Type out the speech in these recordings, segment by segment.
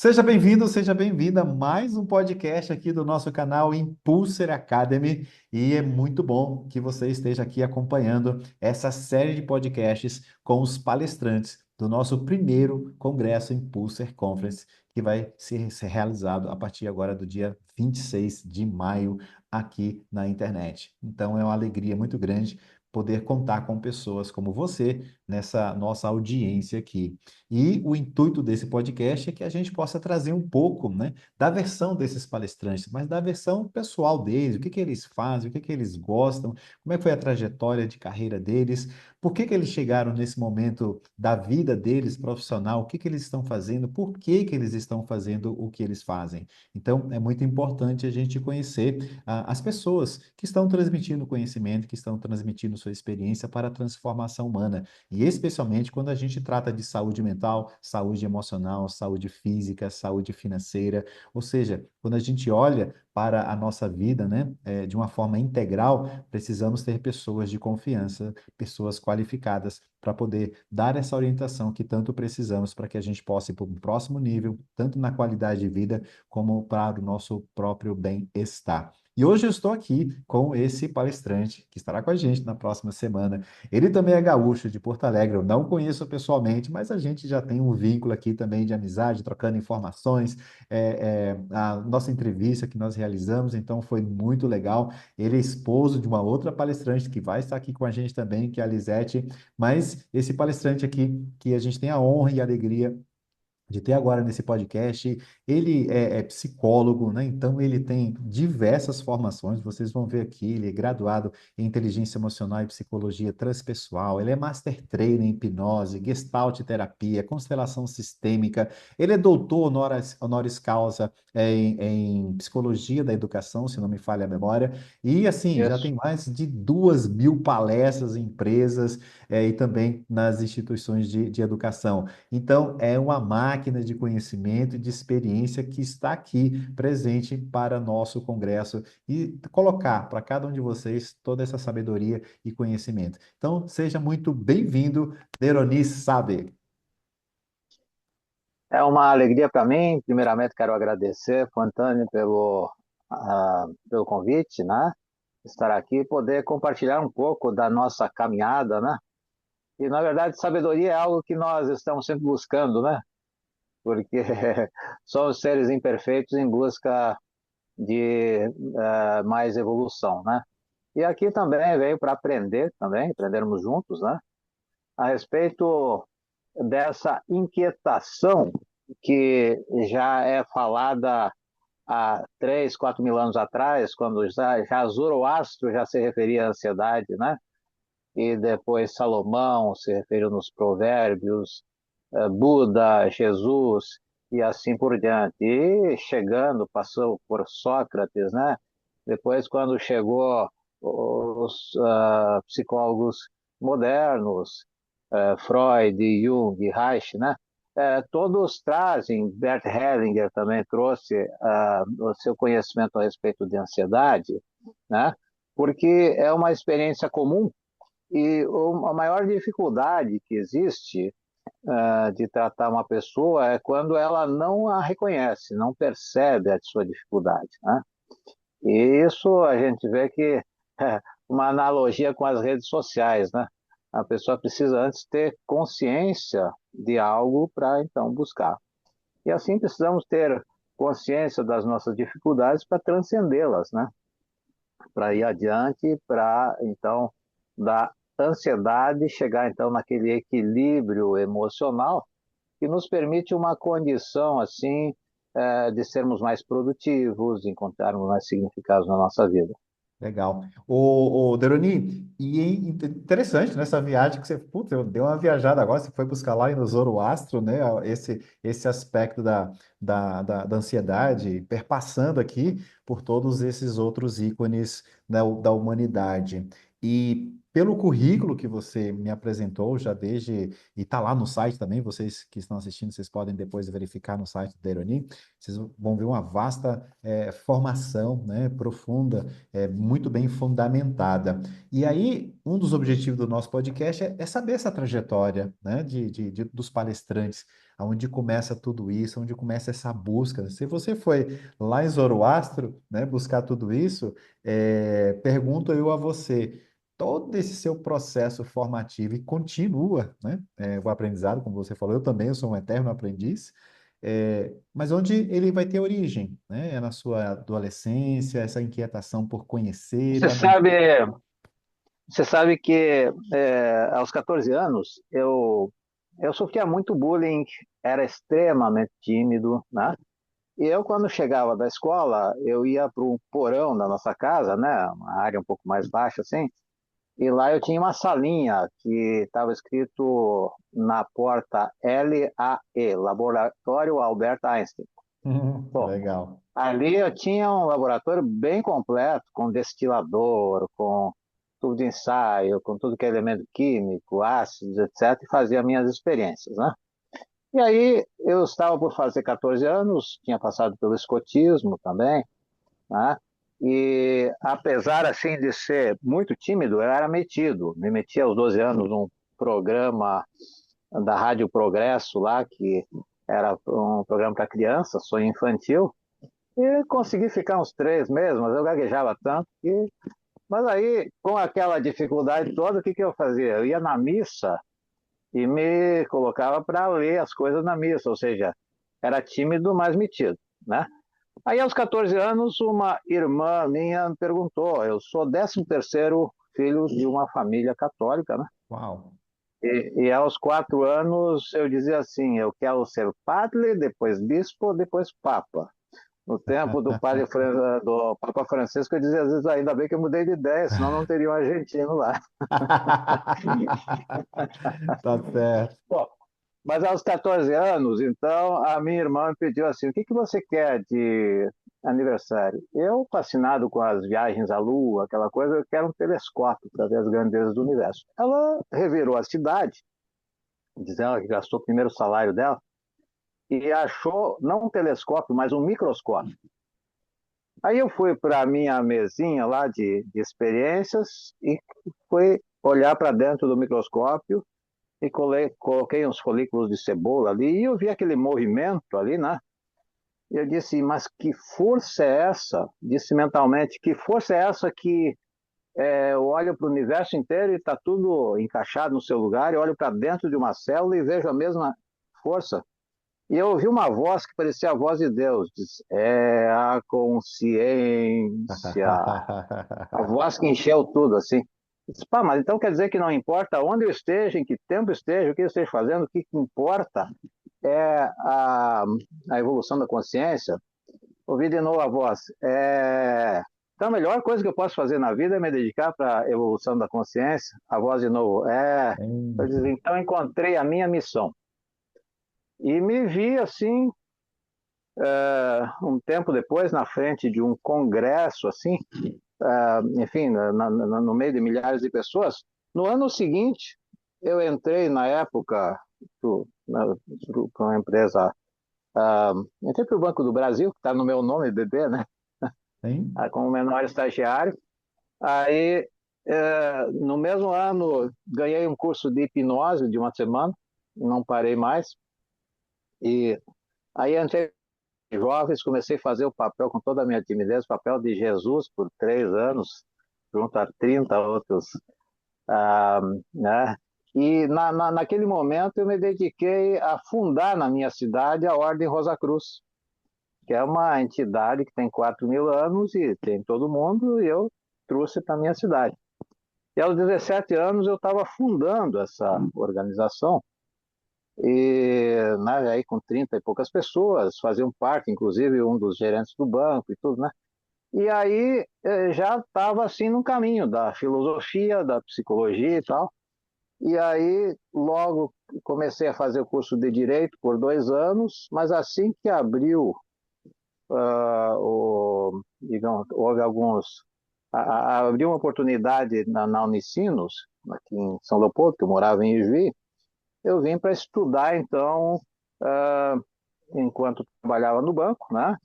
Seja bem-vindo, seja bem-vinda a mais um podcast aqui do nosso canal Impulser Academy. E é muito bom que você esteja aqui acompanhando essa série de podcasts com os palestrantes do nosso primeiro Congresso Impulser Conference, que vai ser realizado a partir agora do dia 26 de maio aqui na internet. Então é uma alegria muito grande poder contar com pessoas como você nessa nossa audiência aqui. E o intuito desse podcast é que a gente possa trazer um pouco, né, da versão desses palestrantes, mas da versão pessoal deles, o que que eles fazem, o que que eles gostam, como é que foi a trajetória de carreira deles, por que que eles chegaram nesse momento da vida deles profissional, o que que eles estão fazendo, por que que eles estão fazendo o que eles fazem. Então, é muito importante a gente conhecer as pessoas que estão transmitindo conhecimento, que estão transmitindo sua experiência para a transformação humana. E especialmente quando a gente trata de saúde mental, saúde emocional, saúde física, saúde financeira, ou seja, quando a gente olha para a nossa vida, né, de uma forma integral, precisamos ter pessoas de confiança, pessoas qualificadas para poder dar essa orientação que tanto precisamos para que a gente possa ir para um próximo nível, tanto na qualidade de vida como para o nosso próprio bem-estar. E hoje eu estou aqui com esse palestrante que estará com a gente na próxima semana. Ele também é gaúcho de Porto Alegre, eu não conheço pessoalmente, mas a gente já tem um vínculo aqui também de amizade, trocando informações. A nossa entrevista que nós realizamos, então foi muito legal. Ele é esposo de uma outra palestrante que vai estar aqui com a gente também, que é a Lisete, mas esse palestrante aqui, que a gente tem a honra e a alegria de ter agora nesse podcast. Ele é psicólogo, né? Então ele tem diversas formações. Vocês vão ver aqui, ele é graduado em inteligência emocional e psicologia transpessoal. Ele é master trainer em hipnose, gestalt terapia, constelação sistêmica. Ele é doutor honoris causa em psicologia da educação, se não me falha a memória. E assim, já Isso. tem mais de 2.000 palestras em empresas e também nas instituições de educação. Então, é uma máquina de conhecimento e de experiência que está aqui presente para nosso congresso e colocar para cada um de vocês toda essa sabedoria e conhecimento. Então, seja muito bem-vindo, Neroni Sabe. É uma alegria para mim. Primeiramente, quero agradecer, Antônio, pelo convite, né? Estar aqui e poder compartilhar um pouco da nossa caminhada, né? E, na verdade, sabedoria é algo que nós estamos sempre buscando, né? Porque somos seres imperfeitos em busca de mais evolução, né? E aqui também veio para aprender, também, aprendermos juntos, né? A respeito dessa inquietação que já é falada há 3, 4 mil anos atrás, quando já Zoroastro já se referia à ansiedade, né? E depois Salomão se referiu nos provérbios, Buda, Jesus e assim por diante. E chegando, passou por Sócrates, né? Depois, quando chegou os psicólogos modernos, Freud, Jung, Reich, né? Todos trazem, Bert Hellinger também trouxe o seu conhecimento a respeito de ansiedade, né? Porque é uma experiência comum e a maior dificuldade que existe de tratar uma pessoa é quando ela não a reconhece, não percebe a sua dificuldade, né? E isso a gente vê que é uma analogia com as redes sociais, né? A pessoa precisa antes ter consciência de algo para então buscar. E assim precisamos ter consciência das nossas dificuldades para transcendê-las, né? Para ir adiante, para então da ansiedade chegar então naquele equilíbrio emocional que nos permite uma condição assim de sermos mais produtivos, de encontrarmos mais significados na nossa vida. Legal. Deroni, e interessante nessa viagem que você, putz, eu dei uma viajada agora, você foi buscar lá no Zoroastro, né, esse aspecto da ansiedade, perpassando aqui por todos esses outros ícones da humanidade. E pelo currículo que você me apresentou, já desde, e está lá no site também, vocês que estão assistindo, vocês podem depois verificar no site do Deroni, vocês vão ver uma vasta formação, né, profunda, muito bem fundamentada. E aí, um dos objetivos do nosso podcast é saber essa trajetória, né, dos palestrantes. aonde começa tudo isso, onde começa essa busca. Se você foi lá em Zoroastro, né, buscar tudo isso, pergunto eu a você, todo esse seu processo formativo e continua, né, o aprendizado, como você falou, eu também eu sou um eterno aprendiz, mas onde ele vai ter origem, né? É na sua adolescência, essa inquietação por conhecer, Você também. sabe, você sabe que aos 14 anos eu sofria muito bullying, era extremamente tímido, né? E eu, quando chegava da escola, eu ia para o porão da nossa casa, né? Uma área um pouco mais baixa, assim. E lá eu tinha uma salinha que estava escrito na porta LAE, Laboratório Albert Einstein. Bom, Legal. ali eu tinha um laboratório bem completo, com destilador, com tubo de ensaio, com tudo que é elemento químico, ácidos, etc., e fazia minhas experiências, né? E aí eu estava por fazer 14 anos, tinha passado pelo escotismo também, né? E apesar assim de ser muito tímido, eu era metido. Me meti aos 12 anos num programa da Rádio Progresso lá, que era um programa para criança, sonho infantil, e consegui ficar uns 3 meses, mas eu gaguejava tanto que... Mas aí, com aquela dificuldade toda, o que eu fazia? Eu ia na missa e me colocava para ler as coisas na missa, ou seja, era tímido, mas metido, né? Aí, aos 14 anos, uma irmã minha me perguntou, eu sou 13º filho de uma família católica, né? Uau. E aos 4 anos eu dizia assim, eu quero ser padre, depois bispo, depois papa. No tempo do Papa Francisco, eu dizia às vezes, ainda bem que eu mudei de ideia, senão não teria um argentino lá. Tá certo. Bom, mas aos 14 anos, então, a minha irmã me pediu assim, o que você quer de aniversário? Eu, fascinado com as viagens à Lua, aquela coisa, eu quero um telescópio para ver as grandezas do universo. Ela revirou a cidade, dizendo que gastou o primeiro salário dela, e achou não um telescópio, mas um microscópio. Aí eu fui para a minha mesinha lá de experiências e fui olhar para dentro do microscópio e coloquei uns folículos de cebola ali e eu vi aquele movimento ali, né? E eu disse, mas que força é essa? Disse mentalmente, que força é essa que eu olho para o universo inteiro e está tudo encaixado no seu lugar, e olho para dentro de uma célula e vejo a mesma força. E eu ouvi uma voz que parecia a voz de Deus, diz, é a consciência, a voz que encheu tudo, assim. Disse, pá, mas então quer dizer que não importa onde eu esteja, em que tempo eu esteja, o que eu esteja fazendo, o que importa é a evolução da consciência. Ouvi de novo a voz. Então, a melhor coisa que eu posso fazer na vida é me dedicar para a evolução da consciência. A voz de novo. Eu disse, então encontrei a minha missão. E me vi assim, um tempo depois, na frente de um congresso, assim, enfim, no meio de milhares de pessoas. No ano seguinte, eu entrei na época para uma empresa, entrei para o Banco do Brasil, que está no meu nome, BB, né? Hein? Como menor estagiário. Aí, no mesmo ano, ganhei um curso de hipnose de uma semana, não parei mais. E aí entrei em jovens, comecei a fazer o papel com toda a minha timidez, o papel de Jesus por 3 anos, junto a 30 outros, ah, né? E naquele momento eu me dediquei a fundar na minha cidade a Ordem Rosa Cruz, que é uma entidade que tem 4.000 anos e tem todo mundo, e eu trouxe para a minha cidade. E aos 17 anos eu estava fundando essa organização, e né, aí com 30 e poucas pessoas, faziam parte, inclusive um dos gerentes do banco e tudo, né? E aí já estava assim no caminho da filosofia, da psicologia e tal. E aí logo comecei a fazer o curso de Direito por 2 anos, mas assim que abriu, digamos, houve alguns... abriu uma oportunidade na Unicinos, aqui em São Leopoldo, que eu morava em Ijuí, eu vim para estudar, então, enquanto trabalhava no banco, né,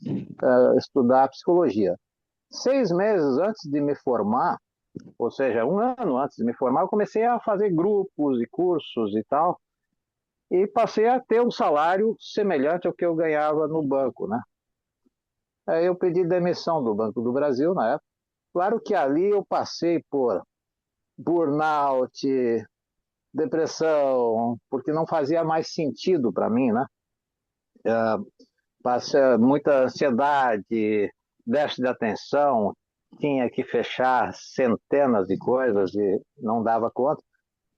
estudar psicologia. 6 meses antes de me formar, ou seja, um ano antes de me formar, eu comecei a fazer grupos e cursos e tal. e passei a ter um salário semelhante ao que eu ganhava no banco, né? Aí eu pedi demissão do Banco do Brasil na época. Claro que ali eu passei por burnout, depressão, porque não fazia mais sentido para mim, né? Passei muita ansiedade, déficit de atenção, tinha que fechar centenas de coisas e não dava conta.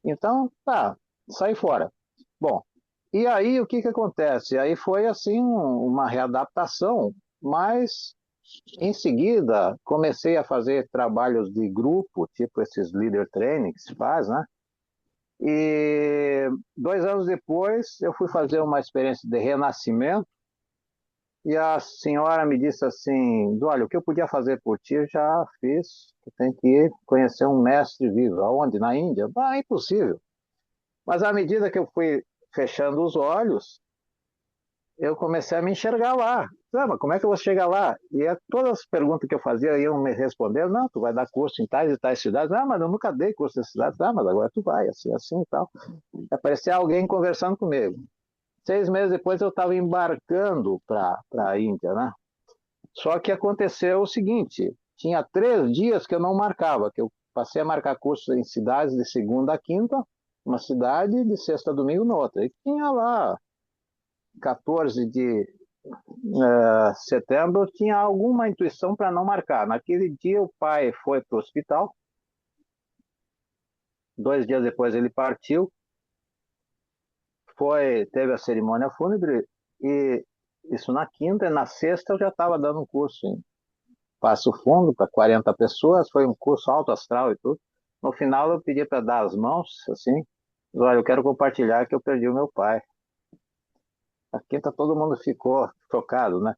Então, tá, saí fora. Bom, e aí o que que acontece? Aí foi assim uma readaptação, mas em seguida comecei a fazer trabalhos de grupo, tipo esses leader training que se faz, né? E 2 anos depois eu fui fazer uma experiência de renascimento e a senhora me disse assim, olha, o que eu podia fazer por ti eu já fiz, tu tem que ir conhecer um mestre vivo. Aonde? Na Índia? Ah, é impossível. Mas à medida que eu fui fechando os olhos, eu comecei a me enxergar lá. Ah, mas como é que eu vou chegar lá? Todas as perguntas que eu fazia iam me responder, não, tu vai dar curso em tais e tais cidades. Ah, mas eu nunca dei curso nessas cidades. Ah, mas agora tu vai, assim, assim e tal. Aparecia alguém conversando comigo. 6 meses depois eu estava embarcando para a Índia, né? Só que aconteceu o seguinte, tinha 3 dias que eu não marcava, que eu passei a marcar cursos em cidades de segunda a quinta, uma cidade, de sexta a domingo na outra. E tinha lá 14 de setembro, eu tinha alguma intuição para não marcar. Naquele dia o pai foi para o hospital, 2 dias depois ele partiu, teve a cerimônia fúnebre, e isso na quinta, e na sexta eu já estava dando um curso em Passo Fundo para 40 pessoas, foi um curso alto astral e tudo. No final eu pedi para dar as mãos, assim, olha, eu quero compartilhar que eu perdi o meu pai. A quinta todo mundo ficou chocado, né?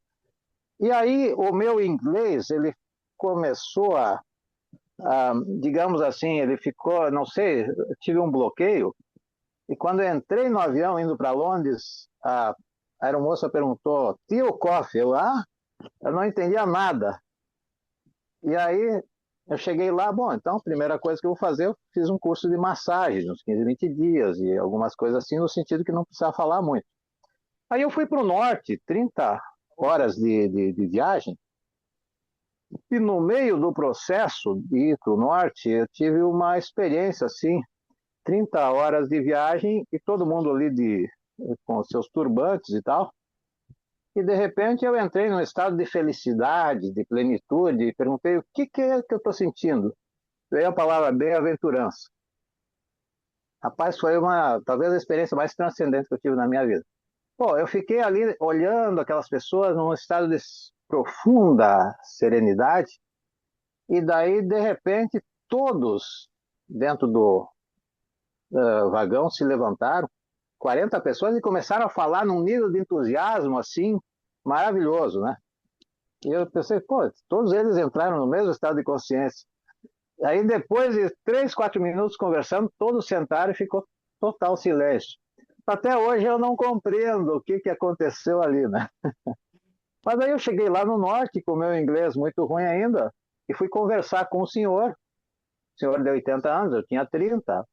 E aí o meu inglês, ele começou digamos assim, ele ficou, não sei, eu tive um bloqueio, e quando eu entrei no avião indo para Londres, a aeromoça perguntou, tio coffee? Eu não entendia nada. E aí eu cheguei lá, bom, então a primeira coisa que eu vou fazer, eu fiz um curso de massagem, uns 15, 20 dias, e algumas coisas assim, no sentido que não precisava falar muito. Aí eu fui para o norte, 30 horas de viagem, e no meio do processo de ir para o norte, eu tive uma experiência assim, 30 horas de viagem e todo mundo ali com seus turbantes e tal. E de repente eu entrei num estado de felicidade, de plenitude, e perguntei o que é que eu estou sentindo. Veio a palavra bem-aventurança. Rapaz, foi talvez a experiência mais transcendente que eu tive na minha vida. Pô, eu fiquei ali olhando aquelas pessoas num estado de profunda serenidade, e daí, de repente, todos dentro do vagão se levantaram, 40 pessoas, e começaram a falar num nível de entusiasmo assim, maravilhoso, né? E eu pensei, pô, todos eles entraram no mesmo estado de consciência. Aí depois de 3, 4 minutos conversando, todos sentaram e ficou total silêncio. Até hoje eu não compreendo o que aconteceu ali, né? Mas aí eu cheguei lá no norte, com o meu inglês muito ruim ainda, e fui conversar com o senhor de 80 anos, eu tinha 30,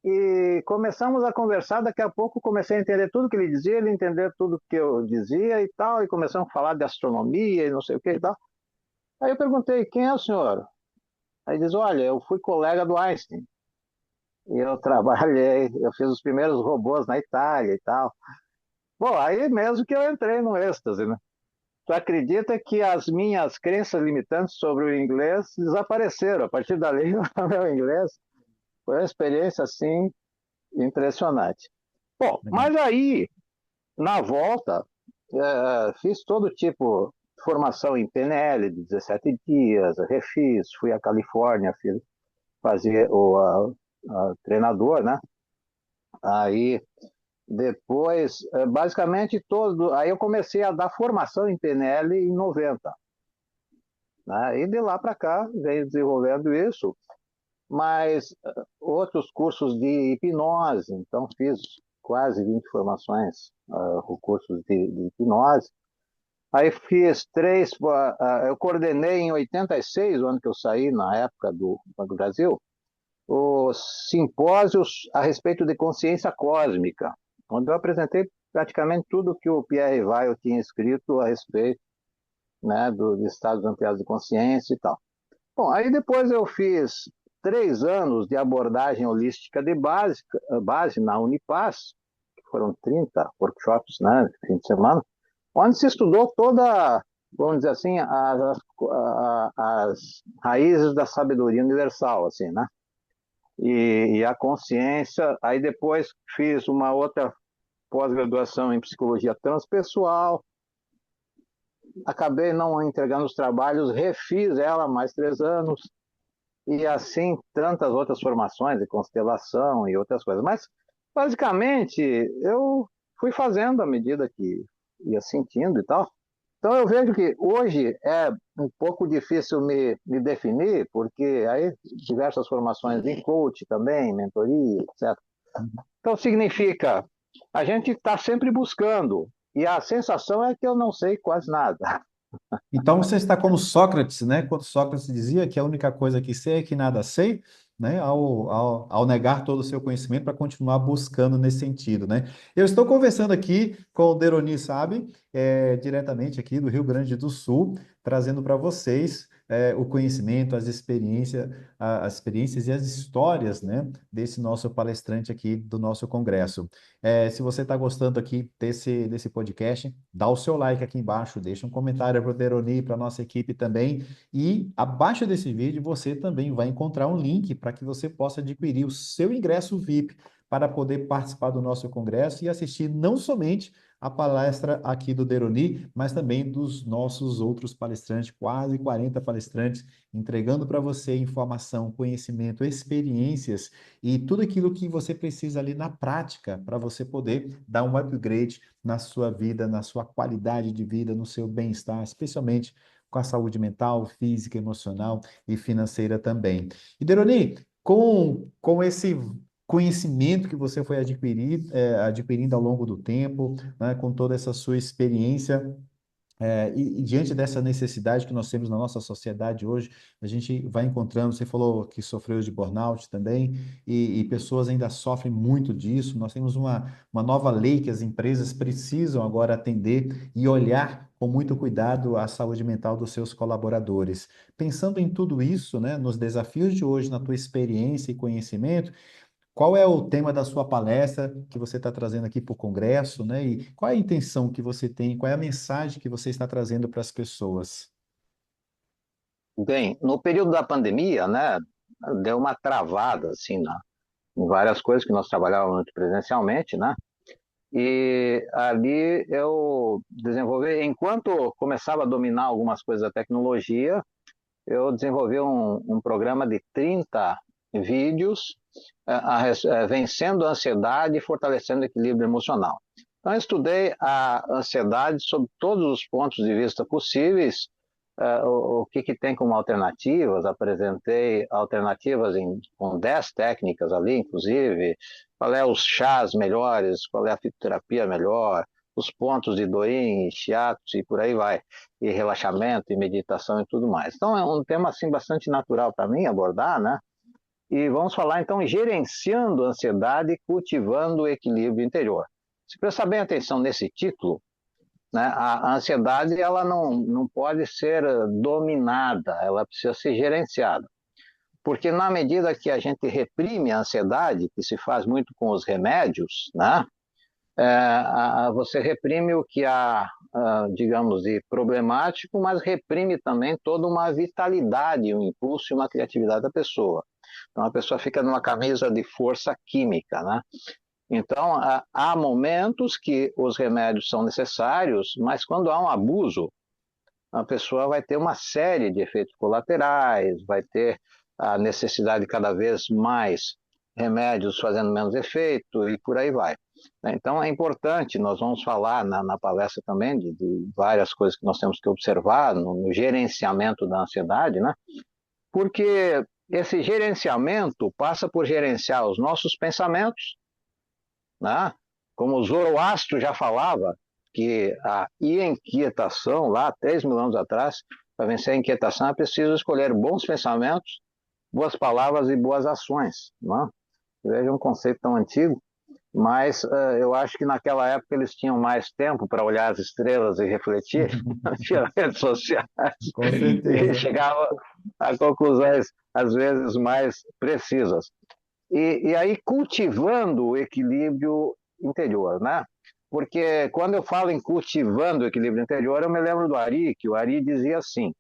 e começamos a conversar. Daqui a pouco comecei a entender tudo que ele dizia, ele entender tudo que eu dizia e tal, e começamos a falar de astronomia e não sei o que e tal. Aí eu perguntei, quem é o senhor? Aí diz, olha, eu fui colega do Einstein, e eu trabalhei, eu fiz os primeiros robôs na Itália e tal. Bom, aí mesmo que eu entrei no êxtase, né? Tu acredita que as minhas crenças limitantes sobre o inglês desapareceram? A partir dali, o meu inglês foi uma experiência, assim, impressionante. Bom, Legal. mas aí, na volta, fiz todo tipo de formação em PNL de 17 dias, refiz, fui à Califórnia, fazer o treinador, né? Aí depois, basicamente todo, aí eu comecei a dar formação em PNL em 90, né? E de lá para cá venho desenvolvendo isso, mas outros cursos de hipnose, então fiz quase 20 formações, cursos de hipnose. Aí fiz 3, eu coordenei em 86, o ano que eu saí, na época do Banco do Brasil, os simpósios a respeito de consciência cósmica. onde eu apresentei praticamente tudo que o Pierre Weil tinha escrito a respeito, né, dos estados ampliados de consciência e tal. Bom, aí depois eu fiz 3 anos de abordagem holística de base na Unipaz, que foram 30 workshops, né, fim de semana, onde se estudou toda, vamos dizer assim, as raízes da sabedoria universal, assim, né? E a consciência. Aí depois fiz uma outra pós-graduação em psicologia transpessoal, acabei não entregando os trabalhos, refiz ela mais 3 anos, e assim tantas outras formações de constelação e outras coisas. Mas, basicamente, eu fui fazendo à medida que ia sentindo e tal. Então, eu vejo que hoje é um pouco difícil me definir, porque aí diversas formações em coach também, mentoria, etc. Então, significa, a gente está sempre buscando, e a sensação é que eu não sei quase nada. Então você está como Sócrates, né? Quando Sócrates dizia que a única coisa que sei é que nada sei, né? Ao negar todo o seu conhecimento para continuar buscando nesse sentido, né? Eu estou conversando aqui com o Deroni Sabe, diretamente aqui do Rio Grande do Sul, trazendo para vocês o conhecimento, as experiências e as histórias, né? Desse nosso palestrante aqui do nosso congresso. Se você está gostando aqui desse podcast, dá o seu like aqui embaixo, deixa um comentário para o Deroni, para a nossa equipe também. E abaixo desse vídeo você também vai encontrar um link para que você possa adquirir o seu ingresso VIP para poder participar do nosso congresso e assistir não somente a palestra aqui do Deroni, mas também dos nossos outros palestrantes, quase 40 palestrantes, entregando para você informação, conhecimento, experiências e tudo aquilo que você precisa ali na prática para você poder dar um upgrade na sua vida, na sua qualidade de vida, no seu bem-estar, especialmente com a saúde mental, física, emocional e financeira também. E Deroni, com esse conhecimento que você foi adquirindo ao longo do tempo, né, com toda essa sua experiência, e diante dessa necessidade que nós temos na nossa sociedade hoje, a gente vai encontrando, você falou que sofreu de burnout também, e pessoas ainda sofrem muito disso. Nós temos uma nova lei que as empresas precisam agora atender e olhar com muito cuidado a saúde mental dos seus colaboradores. Pensando em tudo isso, né, nos desafios de hoje, na tua experiência e conhecimento, qual é o tema da sua palestra que você está trazendo aqui para o Congresso, né? E qual é a intenção que você tem, qual é a mensagem que você está trazendo para as pessoas? Bem, no período da pandemia, né, deu uma travada, assim, em várias coisas que nós trabalhávamos presencialmente, né? E ali eu desenvolvi, enquanto começava a dominar algumas coisas da tecnologia, eu desenvolvi um programa de 30 vídeos, vencendo a ansiedade e fortalecendo o equilíbrio emocional. Então, eu estudei a ansiedade sob todos os pontos de vista possíveis, o que tem como alternativas, apresentei alternativas com 10 técnicas ali, inclusive, qual é os chás melhores, qual é a fitoterapia melhor, os pontos de Doin, shiatsu e por aí vai, e relaxamento e meditação e tudo mais. Então é um tema assim bastante natural para mim abordar, né? E vamos falar então em gerenciando a ansiedade e cultivando o equilíbrio interior. Se prestar bem atenção nesse título, né, a ansiedade ela não pode ser dominada, ela precisa ser gerenciada. Porque na medida que a gente reprime a ansiedade, que se faz muito com os remédios, né, você reprime o que há, digamos, de problemático, mas reprime também toda uma vitalidade, um impulso e uma criatividade da pessoa. Então a pessoa fica numa camisa de força química, né? Então há momentos que os remédios são necessários, mas quando há um abuso, a pessoa vai ter uma série de efeitos colaterais, vai ter a necessidade de cada vez mais remédios fazendo menos efeito e por aí vai. Então é importante, nós vamos falar na palestra também de várias coisas que nós temos que observar no gerenciamento da ansiedade, né? Porque esse gerenciamento passa por gerenciar os nossos pensamentos, né? Como o Zoroastro já falava, que a inquietação, lá 3 mil anos atrás, para vencer a inquietação é preciso escolher bons pensamentos, boas palavras e boas ações. Né? Veja um conceito tão antigo. Mas eu acho que naquela época eles tinham mais tempo para olhar as estrelas e refletir, tinha redes sociais, Com e certeza. chegava a conclusões, às vezes, mais precisas. E aí cultivando o equilíbrio interior, né? Porque quando eu falo em cultivando o equilíbrio interior, eu me lembro do Ari, que o Ari dizia assim,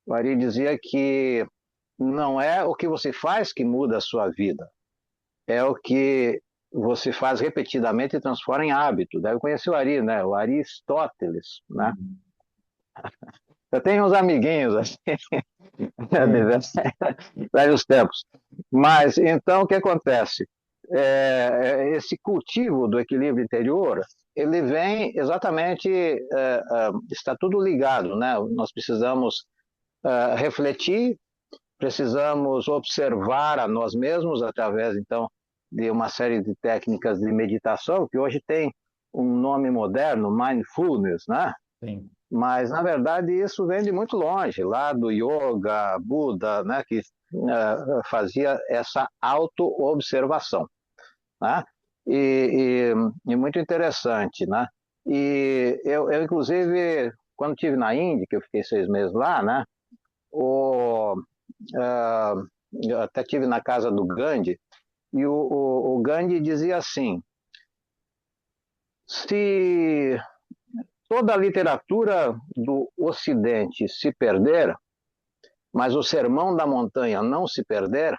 o Ari dizia que não é o que você faz que muda a sua vida, é o que você faz repetidamente e transforma em hábito. Deve conhecer o Ari, né? O Aristóteles, né? Sim. Eu tenho uns amiguinhos assim, É, de vários tempos. Mas então o que acontece? Esse cultivo do equilíbrio interior, ele vem exatamente, está tudo ligado, né? Nós precisamos refletir, precisamos observar a nós mesmos através, então, de uma série de técnicas de meditação, que hoje tem um nome moderno, mindfulness, né? sim. Mas, na verdade, isso vem de muito longe, lá do yoga, Buda, né? Que fazia essa auto-observação, né? E muito interessante, né? E eu, inclusive, quando estive na Índia, que eu fiquei 6 meses lá, né? O, eu até tive na casa do Gandhi, e o Gandhi dizia assim: se toda a literatura do Ocidente se perder, mas o Sermão da Montanha não se perder,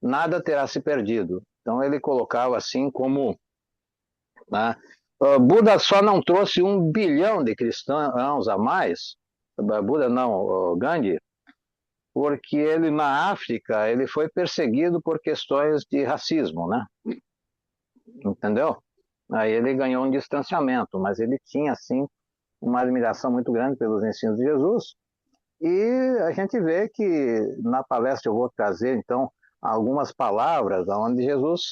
nada terá se perdido. Então ele colocava assim como, né, Buda só não trouxe 1 bilhão de cristãos a mais, Buda não, Gandhi, porque ele na África ele foi perseguido por questões de racismo, né? Entendeu? Aí ele ganhou um distanciamento, mas ele tinha assim uma admiração muito grande pelos ensinos de Jesus. E a gente vê que na palestra eu vou trazer então algumas palavras onde Jesus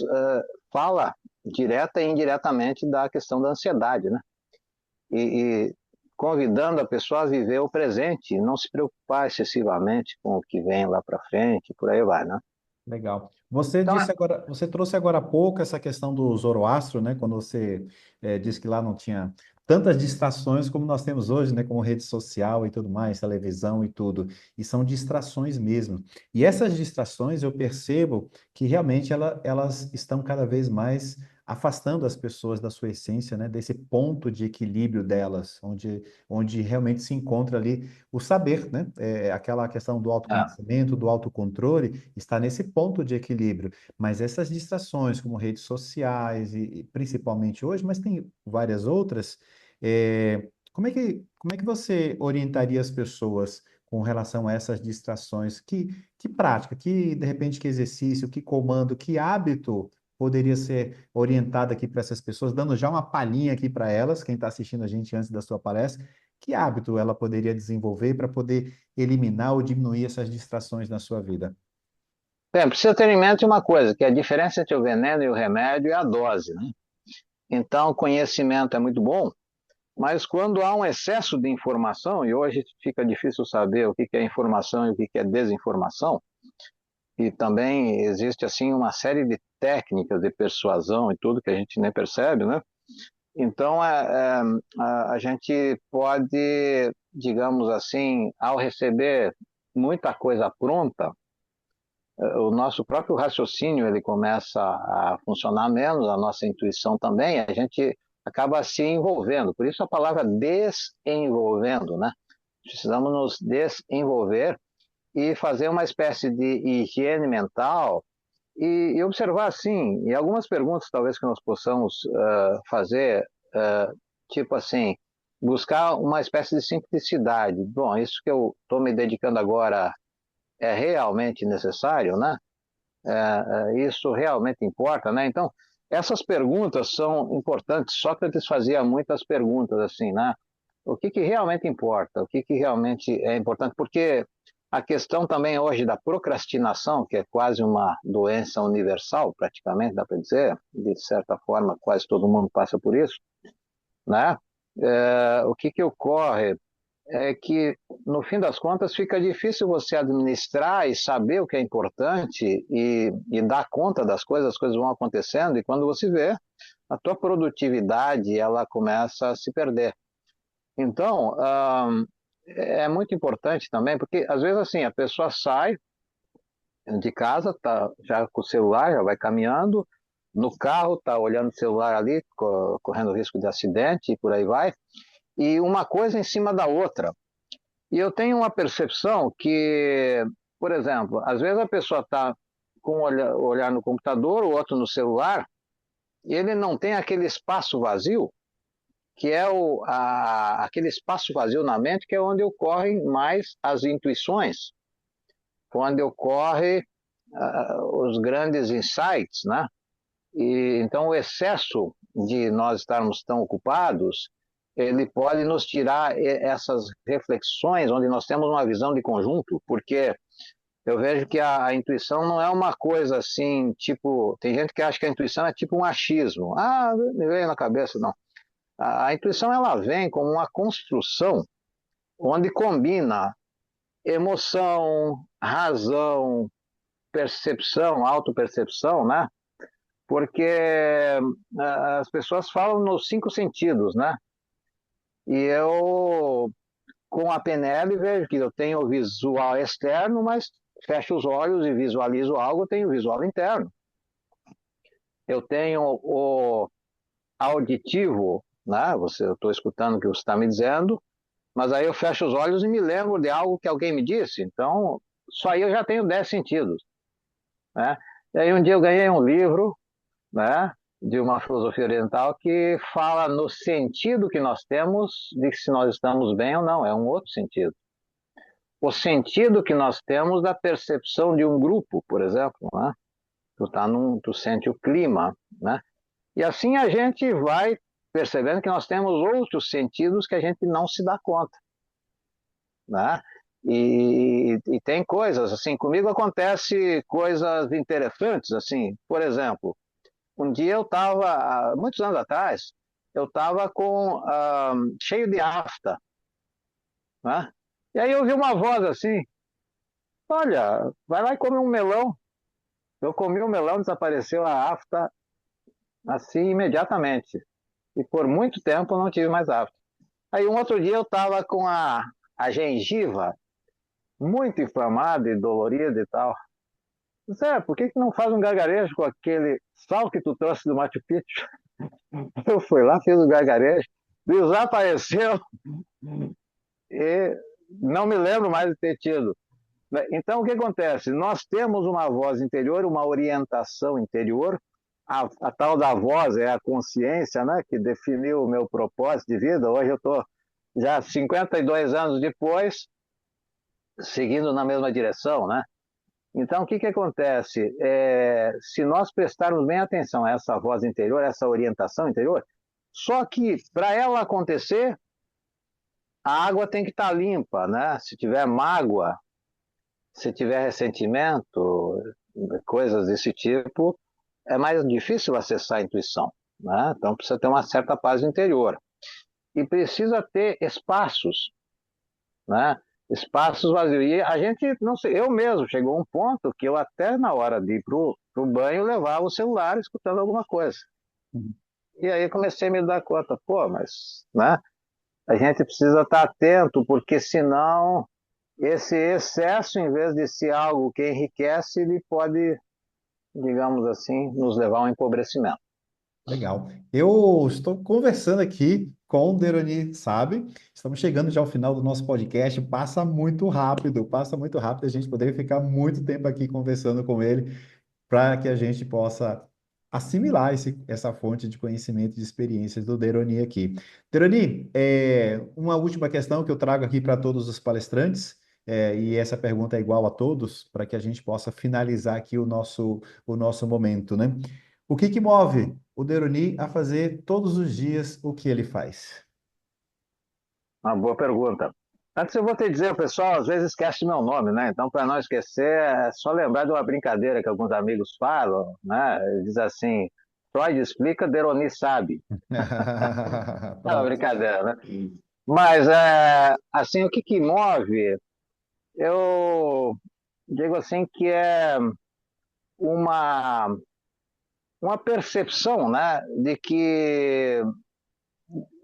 fala direta e indiretamente da questão da ansiedade, né? E convidando a pessoa a viver o presente, não se preocupar excessivamente com o que vem lá para frente, por aí vai, né? Legal. Você Então, disse agora, você trouxe agora há pouco essa questão do Zoroastro, né? Quando você disse que lá não tinha tantas distrações como nós temos hoje, né? Como rede social e tudo mais, televisão e tudo. E são distrações mesmo. E essas distrações eu percebo que realmente elas estão cada vez mais afastando as pessoas da sua essência, né? Desse ponto de equilíbrio delas, onde realmente se encontra ali o saber, né? Aquela questão do é, autoconhecimento, do autocontrole está nesse ponto de equilíbrio. Mas essas distrações, como redes sociais, e principalmente hoje, mas tem várias outras, como é que você orientaria as pessoas com relação a essas distrações? Que prática, de repente, que exercício, que comando, que hábito poderia ser orientado aqui para essas pessoas, dando já uma palhinha aqui para elas, quem está assistindo a gente antes da sua palestra, que hábito ela poderia desenvolver para poder eliminar ou diminuir essas distrações na sua vida? precisa ter em mente uma coisa, que a diferença entre o veneno e o remédio é a dose, né? Então, o conhecimento é muito bom, mas quando há um excesso de informação, e hoje fica difícil saber o que é informação e o que é desinformação, e também existe assim uma série de técnicas de persuasão e tudo que a gente nem percebe, né? Então, a gente pode, digamos assim, ao receber muita coisa pronta, o nosso próprio raciocínio ele começa a funcionar menos, a nossa intuição também, a gente acaba se envolvendo. Por isso a palavra desenvolvendo, né? Precisamos nos desenvolver e fazer uma espécie de higiene mental e observar, assim, e algumas perguntas talvez que nós possamos fazer, tipo assim, buscar uma espécie de simplicidade. Bom, isso que eu estou me dedicando agora é realmente necessário, né? Isso realmente importa, né? Então, essas perguntas são importantes. Sócrates fazia muitas perguntas assim, né? O que realmente importa? O que realmente é importante? Porque a questão também hoje da procrastinação, que é quase uma doença universal, praticamente, dá para dizer, de certa forma, quase todo mundo passa por isso, né? O que ocorre? é que, no fim das contas, fica difícil você administrar e saber o que é importante e dar conta das coisas, as coisas vão acontecendo, e quando você vê, a tua produtividade ela começa a se perder. Então, é muito importante também, porque às vezes assim, a pessoa sai de casa, tá já com o celular, já vai caminhando, no carro, tá olhando o celular ali, correndo risco de acidente e por aí vai, e uma coisa em cima da outra. E eu tenho uma percepção que, por exemplo, às vezes a pessoa está com um olhar no computador, o outro no celular, e ele não tem aquele espaço vazio, que é aquele espaço vazio na mente, que é onde ocorrem mais as intuições, onde ocorrem os grandes insights, né? E então o excesso de nós estarmos tão ocupados, ele pode nos tirar essas reflexões, onde nós temos uma visão de conjunto, porque eu vejo que a intuição não é uma coisa assim, tipo, tem gente que acha que a intuição é tipo um achismo. Ah, me veio na cabeça, não. A intuição ela vem como uma construção onde combina emoção, razão, percepção, autopercepção, né? Porque as pessoas falam nos cinco sentidos, né? E eu, com a PNL, vejo que eu tenho o visual externo, mas fecho os olhos e visualizo algo, eu tenho o visual interno. Eu tenho o auditivo, né? Eu estou escutando o que você está me dizendo, mas aí eu fecho os olhos e me lembro de algo que alguém me disse. Então, só aí eu já tenho 10 sentidos, né? E aí um dia eu ganhei um livro, né, de uma filosofia oriental que fala no sentido que nós temos de se nós estamos bem ou não, é um outro sentido. O sentido que nós temos da percepção de um grupo, por exemplo, né? Tu sente o clima, né? E assim a gente vai percebendo que nós temos outros sentidos que a gente não se dá conta, né? E tem coisas assim, comigo acontece coisas interessantes, assim, por exemplo, um dia eu estava, muitos anos atrás, eu estava cheio de afta, né? E aí eu ouvi uma voz assim, olha, vai lá e come um melão. Eu comi o melão, desapareceu a afta assim imediatamente. E por muito tempo eu não tive mais afta. Aí um outro dia eu estava com a gengiva muito inflamada e dolorida e tal. Zé, por que não faz um gargarejo com aquele sal que tu trouxe do Machu Picchu? Eu fui lá, fiz o gargarejo, desapareceu e não me lembro mais de ter tido. Então, o que acontece? Nós temos uma voz interior, uma orientação interior. A tal da voz é a consciência, né, que definiu o meu propósito de vida. Hoje eu estou já 52 anos depois, seguindo na mesma direção, né? Então, o que acontece? Se nós prestarmos bem atenção a essa voz interior, essa orientação interior, só que para ela acontecer, a água tem que estar limpa, né? Se tiver mágoa, se tiver ressentimento, coisas desse tipo, é mais difícil acessar a intuição, né? Então precisa ter uma certa paz interior e precisa ter espaços, né? Espaços vazios. E a gente, não sei, eu mesmo chegou um ponto que eu até na hora de ir pro banho levava o celular escutando alguma coisa. E aí comecei a me dar conta, pô, mas, né? A gente precisa estar atento, porque senão esse excesso, em vez de ser algo que enriquece, ele pode, digamos assim, nos levar a um empobrecimento. Legal. Eu estou conversando aqui com o Deroni, sabe? Estamos chegando já ao final do nosso podcast. Passa muito rápido. A gente poderia ficar muito tempo aqui conversando com ele para que a gente possa assimilar essa fonte de conhecimento e de experiências do Deroni aqui. Deroni, uma última questão que eu trago aqui para todos os palestrantes, e essa pergunta é igual a todos, para que a gente possa finalizar aqui o nosso momento, né? O que que move o Deroni a fazer todos os dias o que ele faz? Uma boa pergunta. Antes eu vou te dizer, o pessoal às vezes esquece meu nome, né? Então, para não esquecer, é só lembrar de uma brincadeira que alguns amigos falam, né? Diz assim, Freud explica, Deroni sabe. É uma Pronto. brincadeira, né? Mas, assim, o que que move, eu digo assim que é uma, uma percepção, né, de que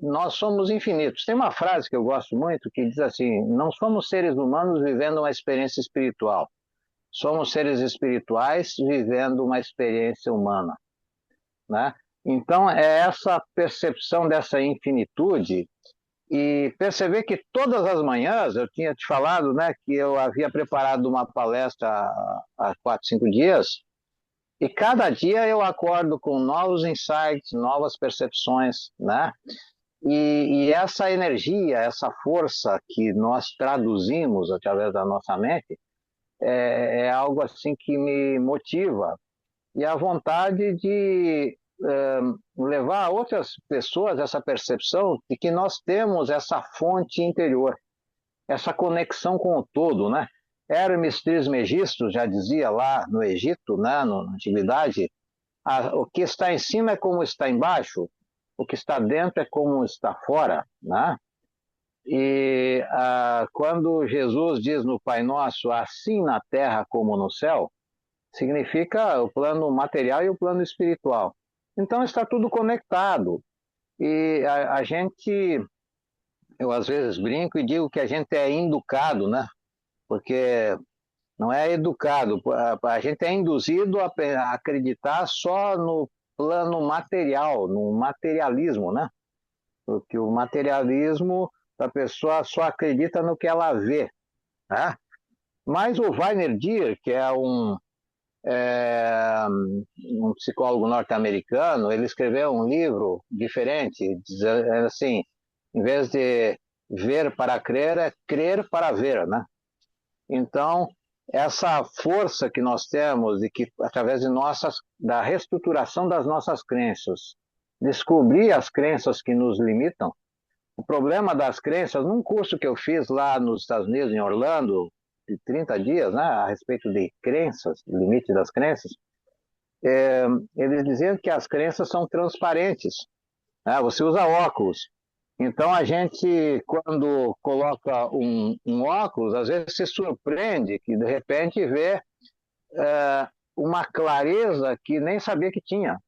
nós somos infinitos. Tem uma frase que eu gosto muito que diz assim: não somos seres humanos vivendo uma experiência espiritual, somos seres espirituais vivendo uma experiência humana, né? Então, é essa percepção dessa infinitude e perceber que todas as manhãs, eu tinha te falado, né, que eu havia preparado uma palestra há 4, 5 dias, e cada dia eu acordo com novos insights, novas percepções, né? E essa energia, essa força que nós traduzimos através da nossa mente, é algo assim que me motiva e a vontade de levar a outras pessoas essa percepção de que nós temos essa fonte interior, essa conexão com o todo, né? Hermes Trismegisto já dizia lá no Egito, né, na antiguidade, o que está em cima é como está embaixo, o que está dentro é como está fora, né? E quando Jesus diz no Pai Nosso, assim na terra como no céu, significa o plano material e o plano espiritual. Então está tudo conectado. E a gente, eu às vezes brinco e digo que a gente é inducado, né? Porque não é educado, a gente é induzido a acreditar só no plano material, no materialismo, né? Porque o materialismo, a pessoa só acredita no que ela vê, né? Mas o Weiner Dier, que é um psicólogo norte-americano, ele escreveu um livro diferente, dizendo assim, em vez de ver para crer, é crer para ver, né? Então, essa força que nós temos e que através de da reestruturação das nossas crenças, descobrir as crenças que nos limitam. O problema das crenças, num curso que eu fiz lá nos Estados Unidos, em Orlando, de 30 dias, né, a respeito de crenças, limite das crenças, eles diziam que as crenças são transparentes, né? Você usa óculos. Então a gente, quando coloca um óculos, às vezes se surpreende que de repente vê uma clareza que nem sabia que tinha,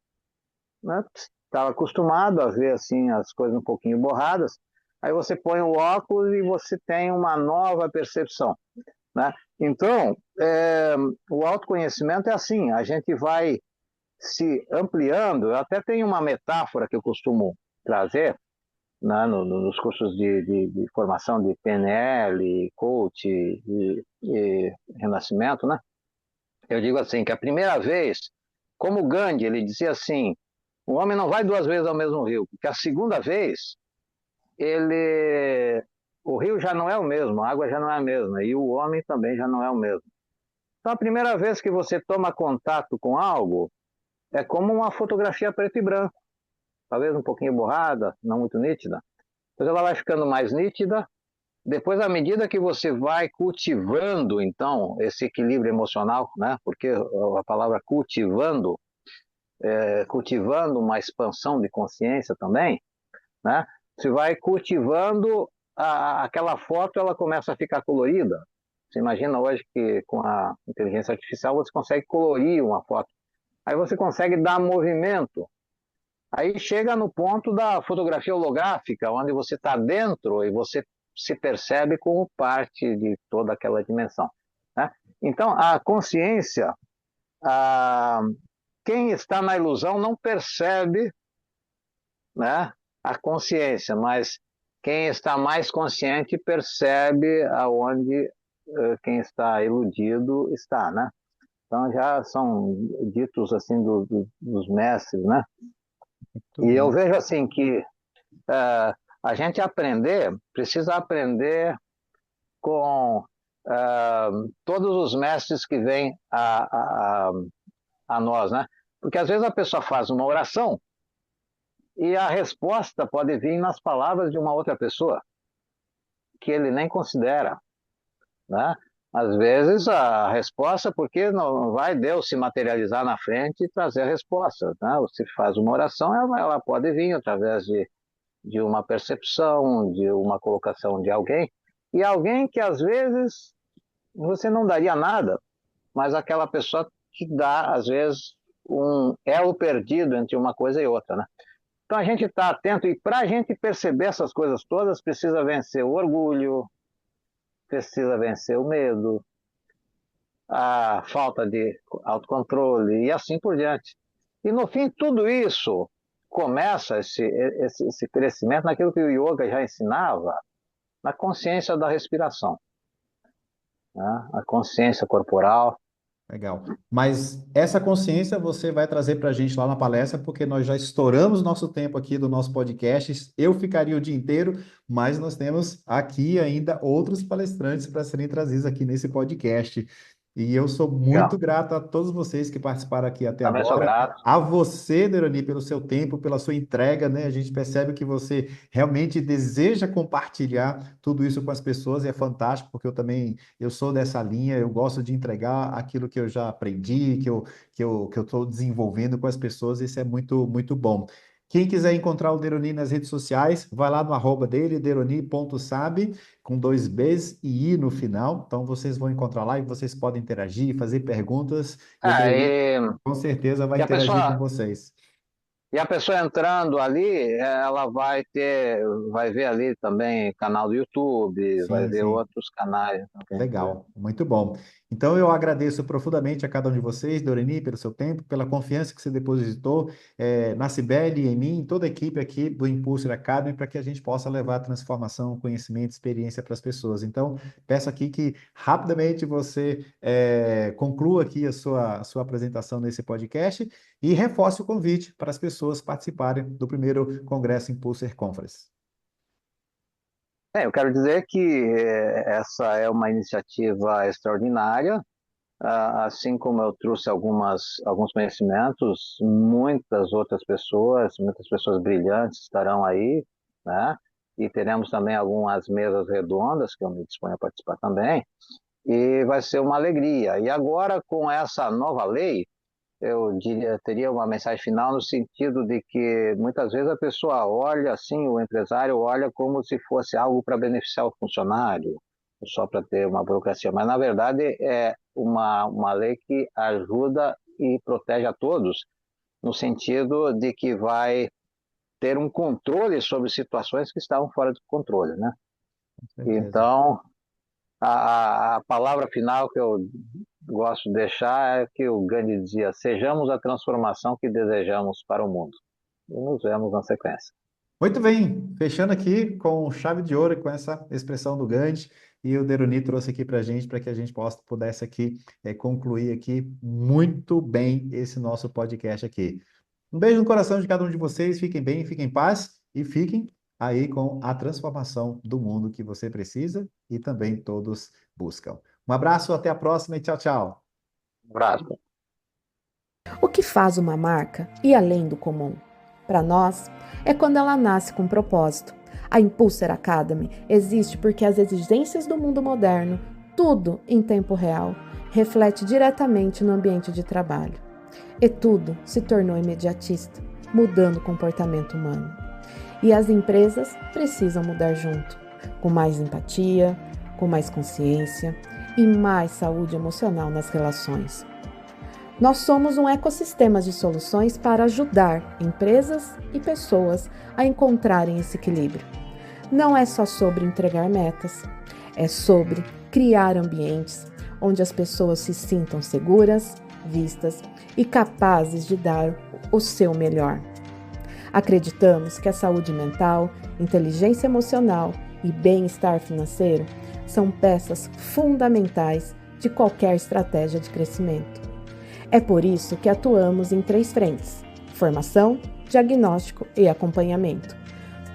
né? Estava acostumado a ver assim as coisas um pouquinho borradas. Aí você põe o óculos e você tem uma nova percepção, né? Então, o autoconhecimento é assim, a gente vai se ampliando. Eu até tenho uma metáfora que eu costumo trazer, né, nos cursos de formação de PNL, coach e renascimento, né? Eu digo assim, que a primeira vez, como Gandhi, ele dizia assim, o homem não vai 2 vezes ao mesmo rio, porque a segunda vez, o rio já não é o mesmo, a água já não é a mesma, e o homem também já não é o mesmo. Então, a primeira vez que você toma contato com algo, é como uma fotografia preto e branco, talvez um pouquinho borrada, não muito nítida. Depois ela vai ficando mais nítida. Depois, à medida que você vai cultivando, então, esse equilíbrio emocional, né? Porque a palavra cultivando, cultivando uma expansão de consciência também, né? Você vai cultivando aquela foto, ela começa a ficar colorida. Você imagina hoje que com a inteligência artificial você consegue colorir uma foto. Aí você consegue dar movimento. Aí chega no ponto da fotografia holográfica, onde você está dentro e você se percebe como parte de toda aquela dimensão, né? Então, a consciência, a, quem está na ilusão não percebe, né, a consciência, mas quem está mais consciente percebe aonde quem está iludido está, né? Então já são ditos assim dos mestres, né? Muito E eu bom. vejo assim que a gente precisa aprender com todos os mestres que vêm a nós, né? Porque às vezes a pessoa faz uma oração e a resposta pode vir nas palavras de uma outra pessoa que ele nem considera, né? Às vezes a resposta, porque não vai Deus se materializar na frente e trazer a resposta, né? Você faz uma oração, ela pode vir através de uma percepção, de uma colocação de alguém, e alguém que às vezes você não daria nada, mas aquela pessoa te dá, às vezes, um elo perdido entre uma coisa e outra, né? Então a gente está atento e para a gente perceber essas coisas todas precisa vencer o orgulho, precisa vencer o medo, a falta de autocontrole e assim por diante. E no fim tudo isso começa esse crescimento naquilo que o yoga já ensinava, na consciência da respiração, né? A consciência corporal. Legal. Mas essa consciência você vai trazer para a gente lá na palestra, porque nós já estouramos nosso tempo aqui do nosso podcast. Eu ficaria o dia inteiro, mas nós temos aqui ainda outros palestrantes para serem trazidos aqui nesse podcast. E eu sou muito Legal. grato a todos vocês que participaram aqui até Também sou agora. grato. A você, Neroni, pelo seu tempo, pela sua entrega, né? A gente percebe que você realmente deseja compartilhar tudo isso com as pessoas e é fantástico, porque eu sou dessa linha, eu gosto de entregar aquilo que eu já aprendi, que eu estou desenvolvendo com as pessoas, isso é muito, muito bom. Quem quiser encontrar o Deroni nas redes sociais, vai lá no arroba dele, deroni.sabe, com dois Bs e I no final. Então vocês vão encontrar lá e vocês podem interagir, fazer perguntas, e o Ah, Deroni com certeza vai e a interagir com pessoa vocês. E a pessoa entrando ali, ela vai ver ali também canal do YouTube, vai Sim, ver sim. outros canais. Legal, muito bom. Então eu agradeço profundamente a cada um de vocês, Doreni, pelo seu tempo, pela confiança que você depositou na Cibele, em mim, em toda a equipe aqui do Impulser Academy, para que a gente possa levar transformação, conhecimento, experiência para as pessoas. Então, peço aqui que rapidamente você conclua aqui a sua apresentação nesse podcast e reforce o convite para as pessoas participarem do primeiro Congresso Impulser Conference. Eu quero dizer que essa é uma iniciativa extraordinária, assim como eu trouxe alguns conhecimentos, muitas pessoas brilhantes estarão aí, né? E teremos também algumas mesas redondas que eu me disponho a participar também, e vai ser uma alegria. E agora, com essa nova lei, teria uma mensagem final no sentido de que muitas vezes a pessoa olha assim, o empresário olha como se fosse algo para beneficiar o funcionário, só para ter uma burocracia, mas na verdade é uma lei que ajuda e protege a todos, no sentido de que vai ter um controle sobre situações que estavam fora de controle, né? Com certeza. Então, a palavra final que eu gosto de deixar é que o Gandhi dizia: sejamos a transformação que desejamos para o mundo. E nos vemos na sequência. Muito bem, fechando aqui com chave de ouro, com essa expressão do Gandhi, e o Deroni trouxe aqui para a gente, para que a gente pudesse aqui concluir aqui muito bem esse nosso podcast aqui. Um beijo no coração de cada um de vocês, fiquem bem, fiquem em paz e fiquem aí com a transformação do mundo que você precisa e também todos buscam. Um abraço, até a próxima e tchau, tchau. Um abraço. O que faz uma marca ir além do comum? Para nós, é quando ela nasce com propósito. A Impulser Academy existe porque as exigências do mundo moderno, tudo em tempo real, reflete diretamente no ambiente de trabalho. E tudo se tornou imediatista, mudando o comportamento humano. E as empresas precisam mudar junto, com mais empatia, com mais consciência e mais saúde emocional nas relações. Nós somos um ecossistema de soluções para ajudar empresas e pessoas a encontrarem esse equilíbrio. Não é só sobre entregar metas, é sobre criar ambientes onde as pessoas se sintam seguras, vistas e capazes de dar o seu melhor. Acreditamos que a saúde mental, inteligência emocional e bem-estar financeiro são peças fundamentais de qualquer estratégia de crescimento. É por isso que atuamos em 3 frentes: formação, diagnóstico e acompanhamento.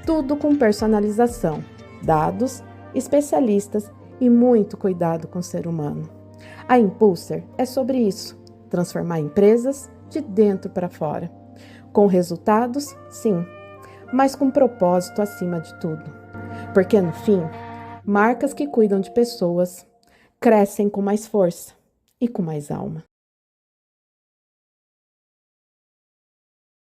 Tudo com personalização, dados, especialistas e muito cuidado com o ser humano. A Impulser é sobre isso: transformar empresas de dentro para fora. Com resultados, sim, mas com propósito acima de tudo. Porque no fim, marcas que cuidam de pessoas crescem com mais força e com mais alma.